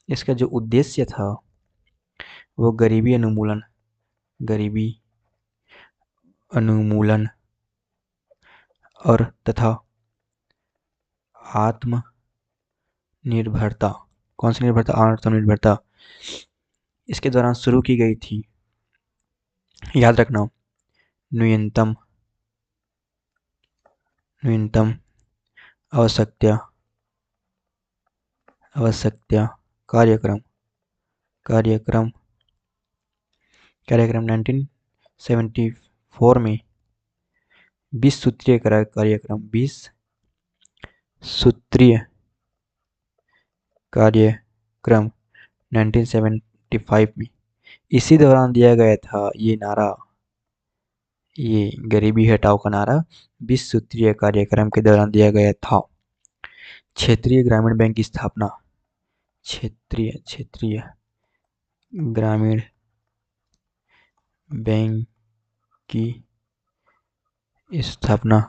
इसका जो उद्देश्य था वो गरीबी उन्मूलन और तथा आत्मनिर्भरता। कौन सी निर्भरता, आत्मनिर्भरता, इसके दौरान शुरू की गई थी। याद रखना, न्यूनतम आवश्यकता कार्यक्रम 1974 में 20 सूत्रीय कार्यक्रम, 20 सूत्रीय कार्यक्रम 1975 में, इसी दौरान दिया गया था ये नारा, ये गरीबी हटाओ का नारा 20 सूत्रीय कार्यक्रम के दौरान दिया गया था। क्षेत्रीय ग्रामीण बैंक की स्थापना, क्षेत्रीय ग्रामीण बैंक की स्थापना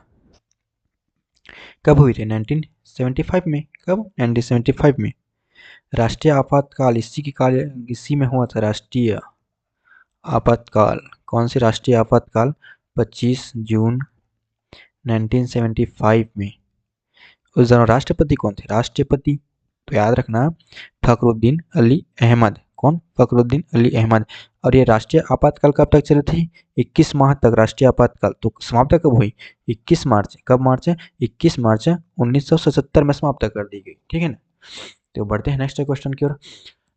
कब हुई थी, 1975 में, कब, 1975 में। राष्ट्रीय आपातकाल, इसी में हुआ था राष्ट्रीय आपातकाल। कौन सी राष्ट्रीय आपातकाल, 25 जून 1975 में। उस दौरान राष्ट्रपति कौन थे, राष्ट्रपति, तो याद रखना फखरुद्दीन अली अहमद। कौन, फखरुद्दीन अली अहमद। और ये राष्ट्रीय आपातकाल कब तक चली थी, 21 माह तक राष्ट्रीय आपातकाल। तो समाप्त कब हुई, 21 मार्च, कब मार्च, 21 मार्च 1977 में समाप्त कर दी गई, ठीक है ना। तो बढ़ते हैं नेक्स्ट क्वेश्चन की ओर।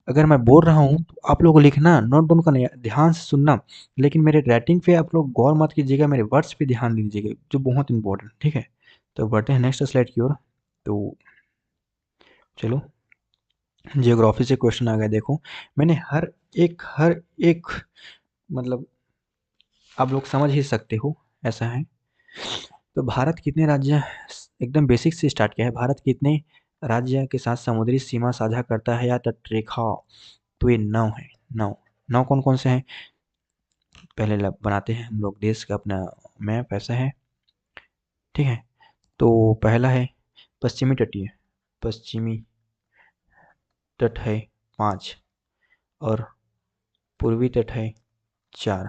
अगर मैं बोल रहा हूँ तो आप लोगों को लिखना, नोट डाउन करना, ध्यान से सुनना, लेकिन मेरे राइटिंग पे आप लोग गौर मत कीजिएगा, मेरे वर्ड्स पे ध्यान दीजिएगा, जो बहुत इंपॉर्टेंट, ठीक है। तो बढ़ते हैं नेक्स्ट स्लाइड की ओर। तो चलो, जियोग्राफी से क्वेश्चन आ गया। देखो मैंने हर एक मतलब आप लोग समझ ही सकते हो, ऐसा है। तो भारत कितने राज्य, एकदम बेसिक से स्टार्ट किया है, भारत कितने राज्य के साथ समुद्री सीमा साझा करता है या तटरेखा। तो ये 9 है, 9 कौन कौन से हैं। पहले बनाते हैं हम लोग देश का अपना मैप, ऐसा है, ठीक है। तो पहला है पश्चिमी तटीय, पश्चिमी तट है 5 और पूर्वी तट है 4।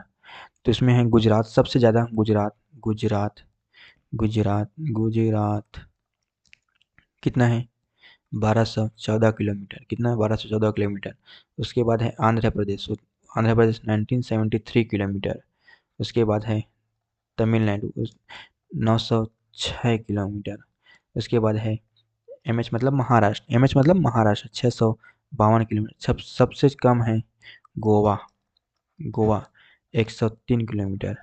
तो इसमें है गुजरात सबसे ज़्यादा, गुजरात गुजरात गुजरात गुजरात कितना है 1214 किलोमीटर, कितना है 1214 किलोमीटर। उसके बाद है आंध्र प्रदेश, आंध्र प्रदेश 1973 किलोमीटर। उसके बाद है तमिलनाडु 906 किलोमीटर। उसके बाद है एमएच मतलब महाराष्ट्र, एमएच मतलब महाराष्ट्र 652 किलोमीटर। सबसे कम है गोवा, गोवा 103 किलोमीटर।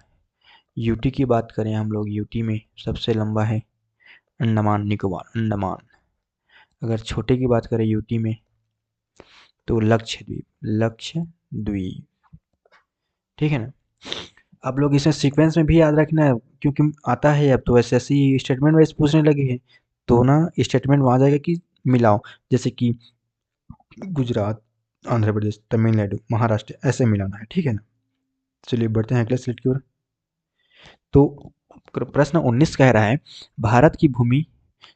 यूटी की बात करें हम लोग, यूटी में सबसे लंबा है अंडमान निकोबार, अंडमान। अगर छोटे की बात करें यूटी में तो लक्षद्वीप, लक्षद्वीप। ठीक है ना। आप लोग इसे सीक्वेंस में भी याद रखना है, क्योंकि आता है अब तो ऐसे ऐसी स्टेटमेंट वाइज पूछने लगी है, तो ना स्टेटमेंट वहाँ जाएगा कि मिलाओ, जैसे कि गुजरात, आंध्र प्रदेश, तमिलनाडु, महाराष्ट्र, ऐसे मिलाना है। ठीक है ना। चलिए बढ़ते हैं अगले स्लाइड की ओर। तो प्रश्न 19 कह रहा है भारत की भूमि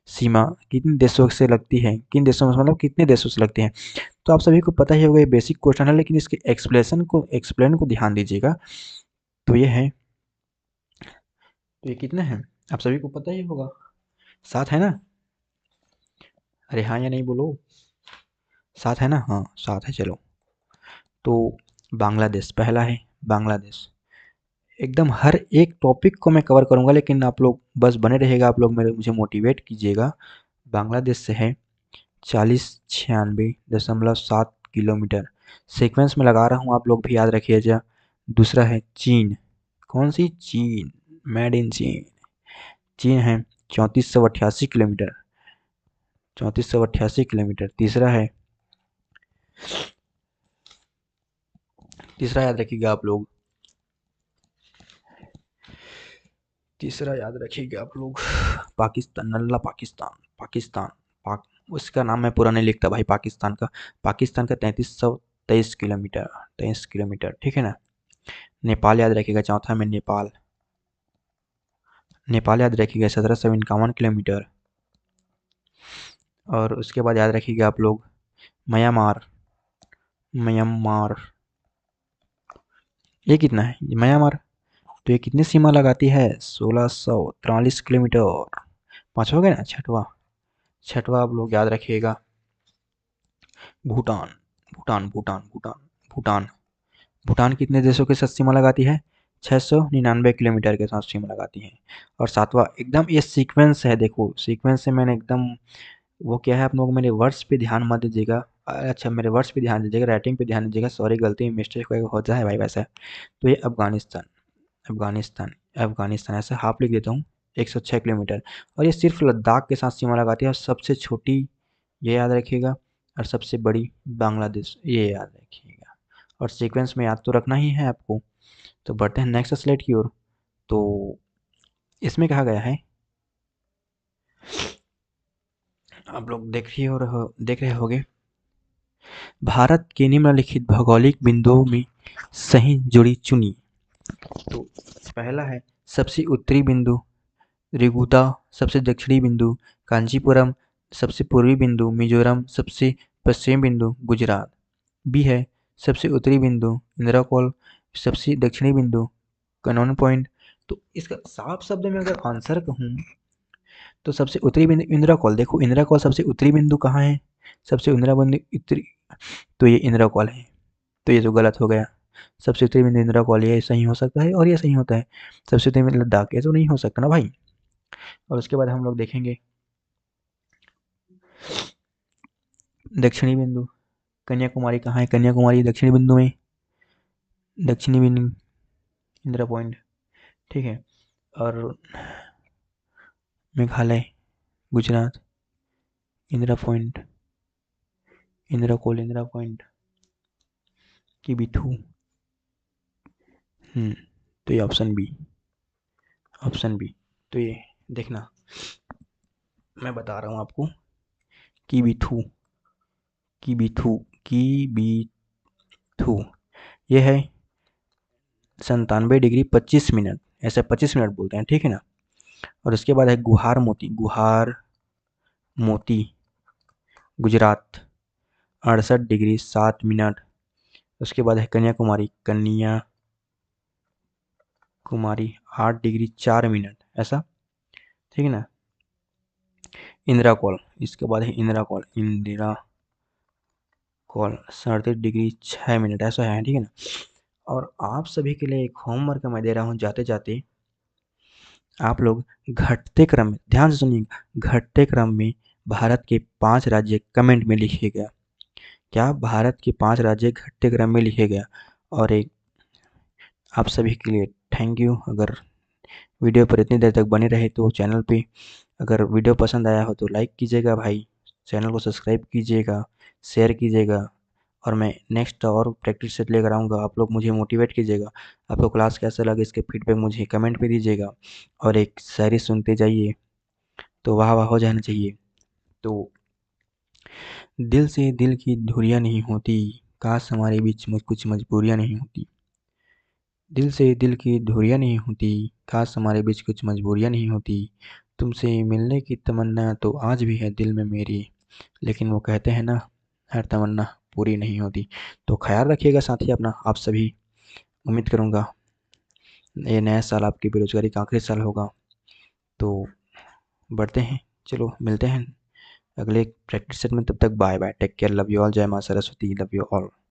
सीमा किन देशों से लगती है, किन देशों से मतलब कितने देशों से लगती है। तो आप सभी को पता ही होगा, ये बेसिक क्वेश्चन है, लेकिन इसके एक्सप्लेन को ध्यान दीजिएगा। तो ये है, तो ये कितने हैं आप सभी को पता ही होगा, 7 है ना। अरे हाँ या नहीं बोलो, 7 है ना, हाँ 7 है। चलो, तो बांग्लादेश पहला है, बांग्लादेश। एकदम हर एक टॉपिक को मैं कवर करूंगा, लेकिन आप लोग बस बने रहेगा, आप लोग मुझे मोटिवेट कीजिएगा। बांग्लादेश से है 4096.7 किलोमीटर। सीक्वेंस में लगा रहा हूँ, आप लोग भी याद रखिएगा। दूसरा है चीन, कौन सी, चीन, मेड इन चीन। चीन है 3488 किलोमीटर, 3488 किलोमीटर। तीसरा याद रखिएगा आप लोग, तीसरा याद रखिएगा आप लोग, पाकिस्तान, नल्ला पाकिस्तान, पाकिस्तान, पाक उसका नाम मैं पूरा नहीं लिखता भाई, पाकिस्तान का, पाकिस्तान का 3323 किलोमीटर, 23 किलोमीटर। ठीक है ना। नेपाल याद रखिएगा, चौथा में नेपाल, नेपाल याद रखिएगा 1751 किलोमीटर। और उसके बाद याद रखिएगा आप लोग म्यांमार, म्यांमार, ये कितना है म्यांमार, तो ये कितनी सीमा लगाती है 1643 किलोमीटर। पाँच हो गए ना, छठवा, छठवा आप लोग याद रखिएगा भूटान, भूटान भूटान भूटान भूटान। भूटान कितने देशों के साथ सीमा लगाती है 699 किलोमीटर के साथ सीमा लगाती है। और सातवां, एकदम ये सीक्वेंस है, देखो सीक्वेंस से मैंने एकदम वो क्या है, आप लोग मेरे वर्ड्स पे ध्यान मत दीजिएगा। अच्छा मेरे वर्ड्स पे ध्यान दीजिएगा, राइटिंग पे ध्यान दीजिएगा, सॉरी गलती मिस्टेक होता है भाई वैसा। तो ये अफगानिस्तान, अफगानिस्तान, अफगानिस्तान ऐसे हाफ लिख देता हूँ 106 किलोमीटर। और ये सिर्फ लद्दाख के साथ सीमा लगाती है, और सबसे छोटी ये याद रखिएगा, और सबसे बड़ी बांग्लादेश, ये याद रखिएगा। और सीक्वेंस में याद तो रखना ही है आपको। तो बढ़ते हैं नेक्स्ट स्लाइड की ओर। तो इसमें कहा गया है, आप लोग देख रहे होंगे, भारत के निम्नलिखित भौगोलिक बिंदुओं में सही जोड़ी चुनी। तो पहला है सबसे उत्तरी बिंदु रिगुता, सबसे दक्षिणी बिंदु कांचीपुरम, सबसे पूर्वी बिंदु मिजोरम, सबसे पश्चिमी बिंदु गुजरात। बी है सबसे उत्तरी बिंदु इंदिराकोल, सबसे दक्षिणी बिंदु कनौन पॉइंट। तो इसका साफ शब्द में अगर आंसर कहूँ तो सबसे उत्तरी बिंदु इंदिरा कॉल। देखो इंदिरा कॉल सबसे उत्तरी बिंदु कहाँ है, सबसे इंदिरा बिंदु उत्तरी, तो ये इंदिरा कॉल है। तो ये जो गलत हो गया, सबसे उत्तरी बिंदु इंदिरा कॉल, ये सही हो सकता है और ये सही होता है। सबसे उत्तरी बिंदु लद्दाख, ये तो नहीं हो सकता ना भाई। और उसके बाद हम लोग देखेंगे दक्षिणी बिंदु कन्याकुमारी कहाँ है, कन्याकुमारी दक्षिणी बिंदु में, दक्षिणी बिंदु इंदिरा पॉइंट। ठीक है। और मेघालय, गुजरात, इंदिरा पॉइंट, इंदिरा कोल, इंदिरा पॉइंट की बिथू। तो ये ऑप्शन बी, ऑप्शन बी। तो ये देखना, मैं बता रहा हूँ आपको, की बिथू, की बिथू, की बिथू, ये है 97 डिग्री 25 मिनट, ऐसे 25 मिनट बोलते हैं। ठीक है ना। और उसके बाद है गुहार मोती, गुहार मोती गुजरात 68 डिग्री 7 मिनट। उसके बाद है कन्याकुमारी, 8 डिग्री 4 मिनट, ऐसा, ठीक है ना। इंदिरा कॉल, इसके बाद है इंदिरा कॉल 37 डिग्री 6 मिनट, ऐसा है, ठीक है ना। और आप सभी के लिए एक होमवर्क मैं दे रहा हूँ, जाते जाते आप लोग घटते क्रम में, ध्यान से सुनिएगा, घटते क्रम में भारत के 5 राज्य कमेंट में लिखिएगा। क्या भारत के 5 राज्य घटते क्रम में लिखिएगा। और एक आप सभी के लिए थैंक यू। अगर वीडियो पर इतनी देर तक बने रहे तो चैनल पे, अगर वीडियो पसंद आया हो तो लाइक कीजिएगा भाई, चैनल को सब्सक्राइब कीजिएगा, शेयर कीजिएगा। और मैं नेक्स्ट और प्रैक्टिस सेट लेकर आऊँगा, आप लोग मुझे मोटिवेट कीजिएगा। आपको क्लास कैसा लगा इसके फीडबैक मुझे कमेंट पे दीजिएगा। और एक शायरी सुनते जाइए तो वाह वाह हो जाना चाहिए। तो दिल से दिल की दूरियां नहीं होती, काश हमारे बीच कुछ मजबूरियां नहीं होती। दिल से दिल की दूरियां नहीं होती, काश हमारे बीच कुछ मजबूरियां नहीं होती। तुमसे मिलने की तमन्ना तो आज भी है दिल में मेरी, लेकिन वो कहते हैं ना, हर तमन्ना पूरी नहीं होती। तो ख्याल रखिएगा साथी अपना, आप सभी। उम्मीद करूँगा ये नया साल आपकी बेरोजगारी का आखिरी साल होगा। तो बढ़ते हैं, चलो मिलते हैं अगले प्रैक्टिस सेट में। तब तक bye bye, take care, love you all, जय माँ सरस्वती, लव यू ऑल।